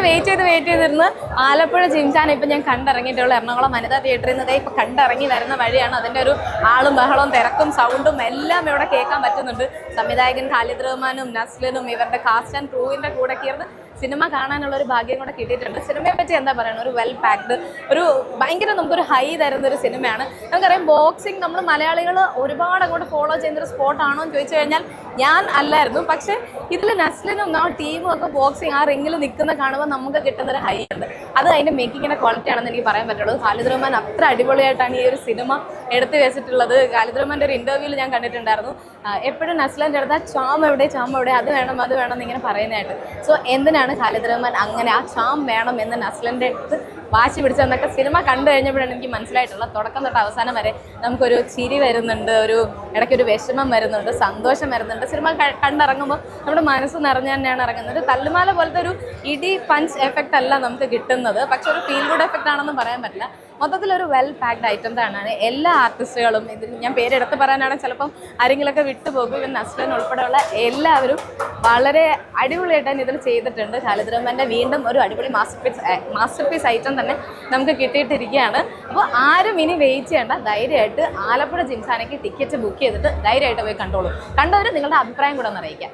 Wait ചെയ്തിരുന്ന് Alappuzha gymkhana ഇപ്പം ഞാൻ കണ്ടിറങ്ങിയിട്ടുള്ള എറണാകുളം വനിതാ തിയേറ്ററിൽ നിന്ന് ഇപ്പം കണ്ടിറങ്ങി വരുന്ന വഴിയാണ്. അതിൻ്റെ ഒരു ആളും ബഹളവും തിരക്കും സൗണ്ടും എല്ലാം ഇവിടെ കേൾക്കാൻ പറ്റുന്നുണ്ട്. സംവിധായകൻ ഖാലിദ് റഹ്മാനും നസ്ലിനും ഇവരുടെ കാസ്റ്റ് ആൻഡ് ക്രൂവിൻ്റെ കൂടെ ചേർന്ന് സിനിമ കാണാനുള്ള ഒരു ഭാഗ്യം കൂടെ കിട്ടിയിട്ടുണ്ട്. സിനിമയെ പറ്റി എന്താ പറയുക, ഒരു വെൽ പാക്ഡ്, ഒരു ഭയങ്കര നമുക്കൊരു ഹൈ തരുന്ന ഒരു സിനിമയാണ്. നമുക്കറിയാം ബോക്സിങ് നമ്മൾ മലയാളികൾ ഒരുപാട് അങ്ങോട്ട് ഫോളോ ചെയ്യുന്നൊരു സ്പോർട്ടാണോ എന്ന് ചോദിച്ചു കഴിഞ്ഞാൽ ഞാൻ അല്ലായിരുന്നു. പക്ഷേ ഇതിൽ നസ്ലിനും ആ ടീമും ഒക്കെ ബോക്സിങ് ആ റിങ്ങിൽ നിൽക്കുന്ന കാണുമ്പോൾ നമുക്ക് കിട്ടുന്നൊരു ഹൈ ഉണ്ട്. അത് അതിൻ്റെ മേക്കിങ്ങിൻ്റെ ക്വാളിറ്റി ആണെന്ന് എനിക്ക് പറയാൻ പറ്റുള്ളൂ. ഖാലിദ് റഹ്മാൻ അത്ര അടിപൊളിയായിട്ടാണ് ഈ ഒരു സിനിമ എടുത്തു വെച്ചിട്ടുള്ളത്. ഖാലിദ് റഹ്മാൻ്റെ ഒരു ഇൻ്റർവ്യൂവിൽ ഞാൻ കണ്ടിട്ടുണ്ടായിരുന്നു, എപ്പോഴും നസ്ലിൻ്റെ അടുത്ത് ആ ചാം എവിടെ അത് വേണം എന്നിങ്ങനെ പറയുന്നതായിട്ട്. സോ എന്തിനാണ് ഖാലിദ് റഹ്മാൻ അങ്ങനെ ആ ചാം വേണം എന്ന് നസ്ലിൻ്റെ അടുത്ത് വാശി പിടിച്ചതെന്നൊക്കെ സിനിമ കണ്ടു കഴിഞ്ഞപ്പോഴാണ് എനിക്ക് മനസ്സിലായിട്ടുള്ളത്. തുടക്കം തൊട്ട് അവസാനം വരെ നമുക്കൊരു ചിരി വരുന്നുണ്ട്, ഇടയ്ക്കൊരു വിഷമം വരുന്നുണ്ട്, സന്തോഷം വരുന്നുണ്ട്. സിനിമ കണ്ടിറങ്ങുമ്പോൾ നമ്മുടെ മനസ്സ് നിറഞ്ഞു തന്നെയാണ് ഇറങ്ങുന്നത്. തല്ലുമാല പോലത്തെ ഒരു ഇടി പഞ്ച് എഫക്റ്റ് അല്ല നമുക്ക് കിട്ടുന്നത്, പക്ഷെ ഒരു ഫീൽ ഗുഡ് എഫക്റ്റ് ആണെന്നും പറയാൻ പറ്റില്ല. മൊത്തത്തിലൊരു വെൽ പാക്ഡ് ഐറ്റം തന്നെയാണ്. എല്ലാ ആർട്ടിസ്റ്റുകളും ഇതിൽ ഞാൻ പേരെടുത്ത് പറയാനാണെങ്കിൽ ചിലപ്പം ആരെങ്കിലുമൊക്കെ വിട്ടുപോകും. ഇവൻ നസ്ലിൻ ഉൾപ്പെടെയുള്ള എല്ലാവരും വളരെ അടിപൊളിയായിട്ടാണ് ഇതിൽ ചെയ്തിട്ടുണ്ട്. ഖാലിദ് റഹ്മാൻ്റെ വീണ്ടും ഒരു അടിപൊളി മാസ്റ്റർ പീസ് ഐറ്റം തന്നെ നമുക്ക് കിട്ടിയിട്ടിരിക്കുകയാണ്. അപ്പോൾ ആരും ഇനി വെയിറ്റ് ചെയ്യേണ്ട, ധൈര്യമായിട്ട് ആലപ്പുഴ ജിംഖാനയ്ക്ക് ടിക്കറ്റ് ബുക്ക് ചെയ്തിട്ട് ധൈര്യമായിട്ട് പോയി കണ്ടോളൂ. കണ്ടവർ നിങ്ങളുടെ അഭിപ്രായം കൂടെ ഒന്ന് അറിയിക്കാം.